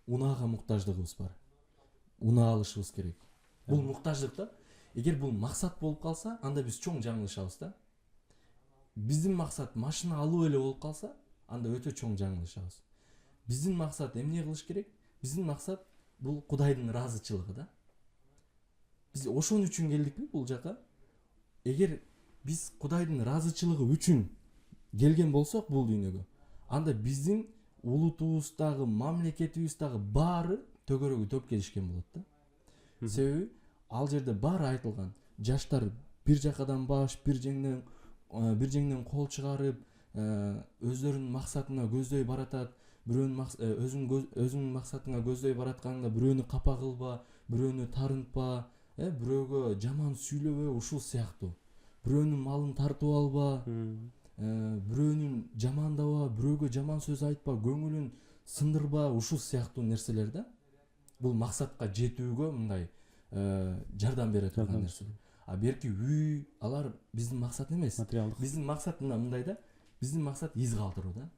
унаага муктаждыгыбыз бар. Унаа алышыбыз керек. Бул муктаждык да. Эгер бул максат болуп калса, анда биз чоң жаңылышабыз да. Биздин максат машина алуу эле болуп калса, анда өтө чоң жаңылышабыз. Биздин максат эмне кылыш керек? Биздин максат бул Кудайдын ыраазычылыгы да. Биз ошон үчүн келдикпи бул жака? Эгер биз Кудайдын ыраазычылыгы үчүн келген болсок бул дүйнөгө, анда биздин улутубуздагы, мамлекетибиздагы баары төгөрөгү төп келишкен болот да. Себеби ал жерде баары айтылган. Жаштар бир жакадан баш, бир жеңден кол чыгарып, өздөрүнүн максатына көздөй баратат. Өзүңүн максатыңа көздөй баратканда бирөөнү капа кылба, бирөөнү тарынтпа, бирөөгө жаман сүйлөбө, ушул сыяктуу. Бирөөнүн малын тартып алба, бирөөнүн жамандаба, бирөөгө жаман сөз айтпа, көңүлүн сындырба, ушул сыяктуу нерселер да. Бул максатка жетүүгө мындай жардам бере турган нерсе. А берки үй, алар биздин максат эмес. Биздин максат мындай да. Биздин максат из калтыруу да.